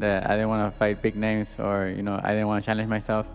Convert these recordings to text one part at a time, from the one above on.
that I didn't want to fight big names, or I didn't want to challenge myself,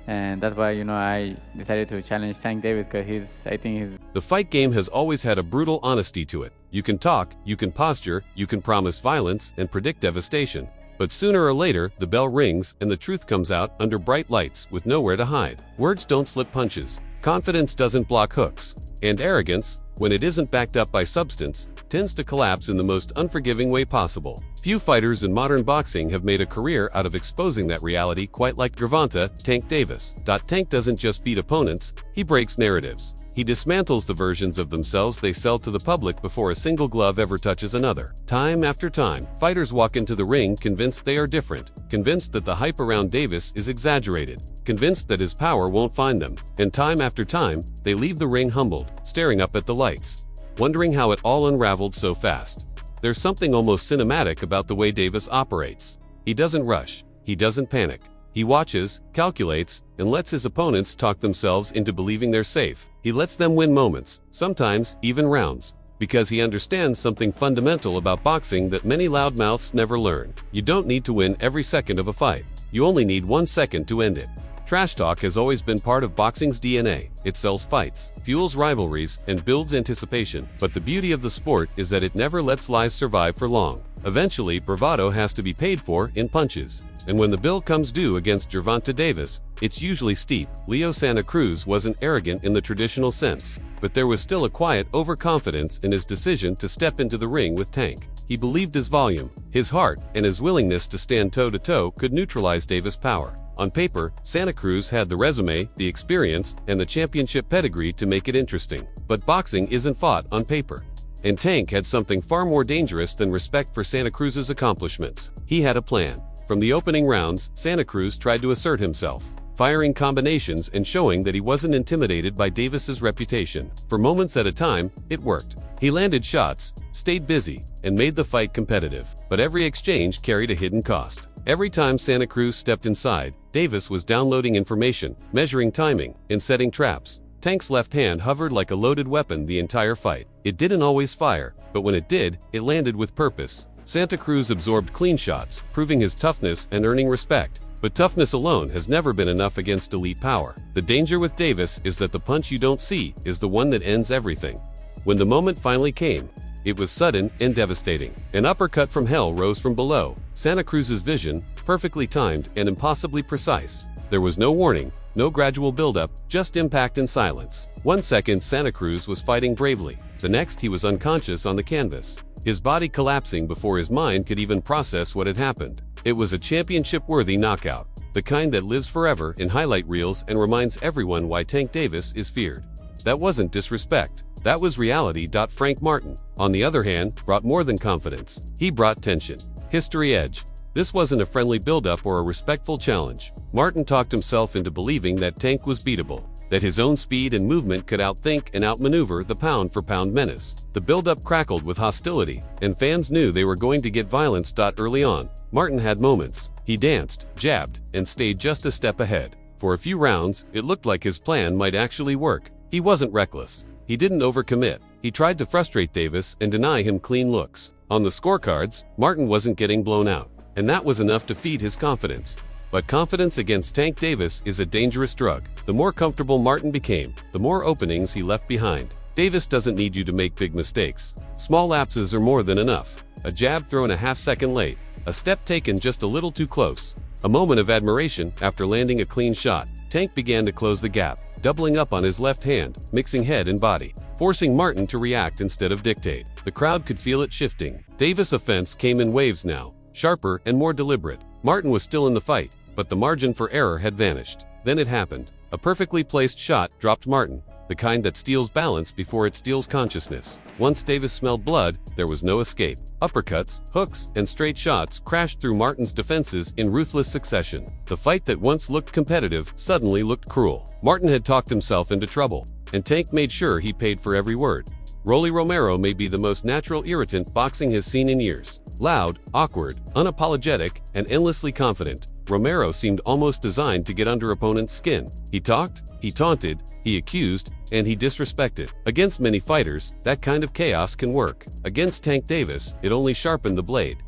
and that's why I decided to challenge Tank Davis, because I think he's. The fight game has always had a brutal honesty to it. You can talk, you can posture, you can promise violence and predict devastation. But sooner or later, the bell rings and the truth comes out under bright lights with nowhere to hide. Words don't slip punches. Confidence doesn't block hooks. And arrogance, when it isn't backed up by substance, tends to collapse in the most unforgiving way possible. Few fighters in modern boxing have made a career out of exposing that reality quite like Gervonta, Tank Davis. Tank doesn't just beat opponents, he breaks narratives. He dismantles the versions of themselves they sell to the public before a single glove ever touches another. Time after time, fighters walk into the ring convinced they are different, convinced that the hype around Davis is exaggerated, convinced that his power won't find them. And time after time, they leave the ring humbled, staring up at the lights, wondering how it all unraveled so fast. There's something almost cinematic about the way Davis operates. He doesn't rush, he doesn't panic. He watches, calculates, and lets his opponents talk themselves into believing they're safe. He lets them win moments, sometimes even rounds, because he understands something fundamental about boxing that many loudmouths never learn. You don't need to win every second of a fight. You only need 1 second to end it. Trash talk has always been part of boxing's DNA. It sells fights, fuels rivalries, and builds anticipation. But the beauty of the sport is that it never lets lies survive for long. Eventually, bravado has to be paid for in punches. And when the bill comes due against Gervonta Davis, it's usually steep. Leo Santa Cruz wasn't arrogant in the traditional sense, but there was still a quiet overconfidence in his decision to step into the ring with Tank. He believed his volume, his heart, and his willingness to stand toe-to-toe could neutralize Davis' power. On paper, Santa Cruz had the resume, the experience, and the championship pedigree to make it interesting. But boxing isn't fought on paper. And Tank had something far more dangerous than respect for Santa Cruz's accomplishments. He had a plan. From the opening rounds, Santa Cruz tried to assert himself, firing combinations and showing that he wasn't intimidated by Davis's reputation. For moments at a time, it worked. He landed shots, stayed busy, and made the fight competitive. But every exchange carried a hidden cost. Every time Santa Cruz stepped inside, Davis was downloading information, measuring timing, and setting traps. Tank's left hand hovered like a loaded weapon the entire fight. It didn't always fire, but when it did, it landed with purpose. Santa Cruz absorbed clean shots, proving his toughness and earning respect. But toughness alone has never been enough against elite power. The danger with Davis is that the punch you don't see is the one that ends everything. When the moment finally came, it was sudden and devastating. An uppercut from hell rose from below. Santa Cruz's vision, perfectly timed and impossibly precise. There was no warning, no gradual buildup, just impact and silence. 1 second Santa Cruz was fighting bravely. The next he was unconscious on the canvas, his body collapsing before his mind could even process what had happened. It was a championship-worthy knockout, the kind that lives forever in highlight reels and reminds everyone why Tank Davis is feared. That wasn't disrespect. That was reality. Frank Martin, on the other hand, brought more than confidence. He brought tension, history edge. This wasn't a friendly buildup or a respectful challenge. Martin talked himself into believing that Tank was beatable, that his own speed and movement could outthink and outmaneuver the pound-for-pound menace. The buildup crackled with hostility, and fans knew they were going to get violence. Early on, Martin had moments. He danced, jabbed, and stayed just a step ahead. For a few rounds, it looked like his plan might actually work. He wasn't reckless. He didn't overcommit. He tried to frustrate Davis and deny him clean looks. On the scorecards, Martin wasn't getting blown out, and that was enough to feed his confidence. But confidence against Tank Davis is a dangerous drug. The more comfortable Martin became, the more openings he left behind. Davis doesn't need you to make big mistakes. Small lapses are more than enough. A jab thrown a half-second late, a step taken just a little too close. A moment of admiration after landing a clean shot. Tank began to close the gap, doubling up on his left hand, mixing head and body, forcing Martin to react instead of dictate. The crowd could feel it shifting. Davis' offense came in waves now, sharper and more deliberate. Martin was still in the fight, but the margin for error had vanished. Then it happened. A perfectly placed shot dropped Martin, the kind that steals balance before it steals consciousness. Once Davis smelled blood, there was no escape. Uppercuts, hooks, and straight shots crashed through Martin's defenses in ruthless succession. The fight that once looked competitive suddenly looked cruel. Martin had talked himself into trouble, and Tank made sure he paid for every word. Rolly Romero may be the most natural irritant boxing has seen in years. Loud, awkward, unapologetic, and endlessly confident, Romero seemed almost designed to get under opponents' skin. He talked, he taunted, he accused, and he disrespected. Against many fighters, that kind of chaos can work. Against Tank Davis, it only sharpened the blade.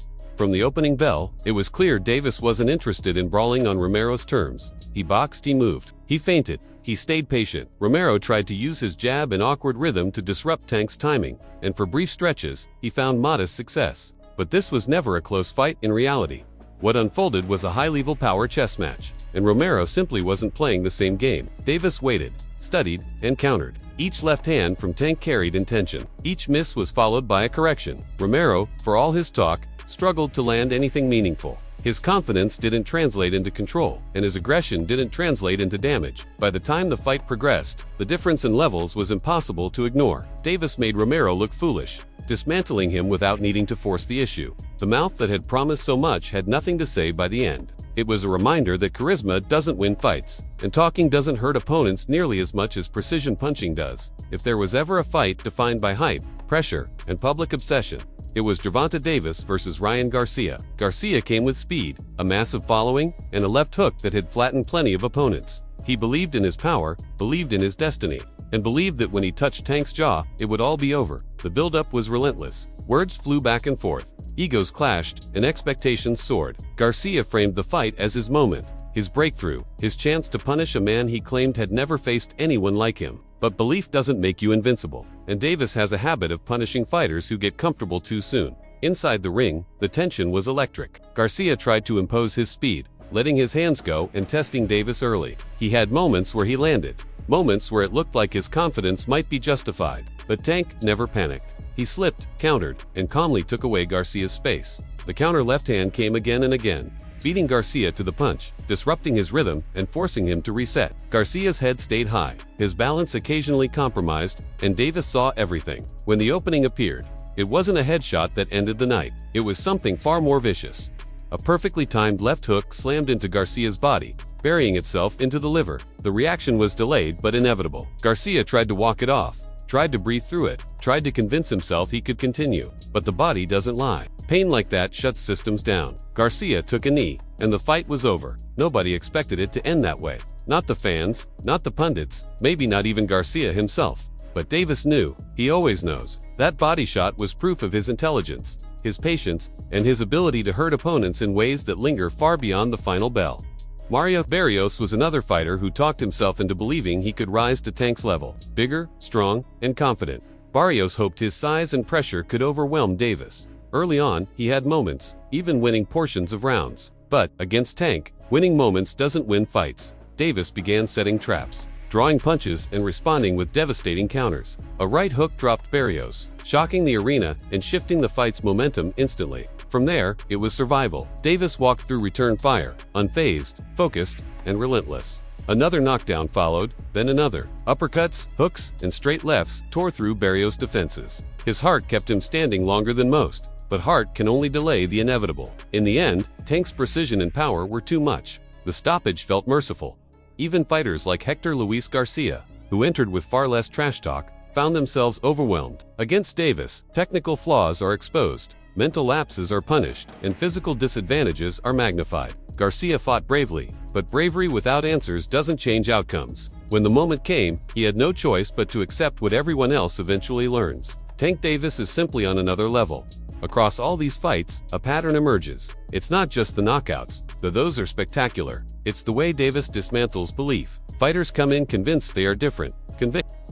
From the opening bell, it was clear Davis wasn't interested in brawling on Romero's terms. He boxed, he moved, he feinted, he stayed patient. Romero tried to use his jab and awkward rhythm to disrupt Tank's timing, and for brief stretches, he found modest success. But this was never a close fight in reality. What unfolded was a high-level power chess match, and Romero simply wasn't playing the same game. Davis waited, studied, and countered. Each left hand from Tank carried intention. Each miss was followed by a correction. Romero, for all his talk, struggled to land anything meaningful. His confidence didn't translate into control, and his aggression didn't translate into damage. By the time the fight progressed, the difference in levels was impossible to ignore. Davis made Romero look foolish, dismantling him without needing to force the issue. The mouth that had promised so much had nothing to say by the end. It was a reminder that charisma doesn't win fights, and talking doesn't hurt opponents nearly as much as precision punching does. If there was ever a fight defined by hype, pressure, and public obsession, it was Gervonta Davis versus Ryan Garcia. Garcia came with speed, a massive following, and a left hook that had flattened plenty of opponents. He believed in his power, believed in his destiny, and believed that when he touched Tank's jaw, it would all be over. The build-up was relentless. Words flew back and forth. Egos clashed, and expectations soared. Garcia framed the fight as his moment, his breakthrough, his chance to punish a man he claimed had never faced anyone like him. But belief doesn't make you invincible, and Davis has a habit of punishing fighters who get comfortable too soon. Inside the ring, the tension was electric. Garcia tried to impose his speed, letting his hands go and testing Davis early. He had moments where he landed, moments where it looked like his confidence might be justified. But Tank never panicked. He slipped, countered, and calmly took away Garcia's space. The counter left hand came again and again, beating Garcia to the punch, disrupting his rhythm, and forcing him to reset. Garcia's head stayed high, his balance occasionally compromised, and Davis saw everything. When the opening appeared, it wasn't a headshot that ended the night. It was something far more vicious. A perfectly timed left hook slammed into Garcia's body, burying itself into the liver. The reaction was delayed but inevitable. Garcia tried to walk it off, tried to breathe through it, tried to convince himself he could continue. But the body doesn't lie. Pain like that shuts systems down. Garcia took a knee, and the fight was over. Nobody expected it to end that way. Not the fans, not the pundits, maybe not even Garcia himself. But Davis knew, he always knows, that body shot was proof of his intelligence, his patience, and his ability to hurt opponents in ways that linger far beyond the final bell. Mario Barrios was another fighter who talked himself into believing he could rise to Tank's level. Bigger, strong, and confident, Barrios hoped his size and pressure could overwhelm Davis. Early on, he had moments, even winning portions of rounds. But, against Tank, winning moments doesn't win fights. Davis began setting traps, drawing punches and responding with devastating counters. A right hook dropped Barrios, shocking the arena and shifting the fight's momentum instantly. From there, it was survival. Davis walked through return fire, unfazed, focused, and relentless. Another knockdown followed, then another. Uppercuts, hooks, and straight lefts tore through Barrios' defenses. His heart kept him standing longer than most, but heart can only delay the inevitable. In the end, Tank's precision and power were too much. The stoppage felt merciful. Even fighters like Hector Luis Garcia, who entered with far less trash talk, found themselves overwhelmed. Against Davis, technical flaws are exposed, mental lapses are punished, and physical disadvantages are magnified. Garcia fought bravely, but bravery without answers doesn't change outcomes. When the moment came, he had no choice but to accept what everyone else eventually learns. Tank Davis is simply on another level. Across all these fights, a pattern emerges. It's not just the knockouts, though those are spectacular. It's the way Davis dismantles belief. Fighters come in convinced they are different, convinced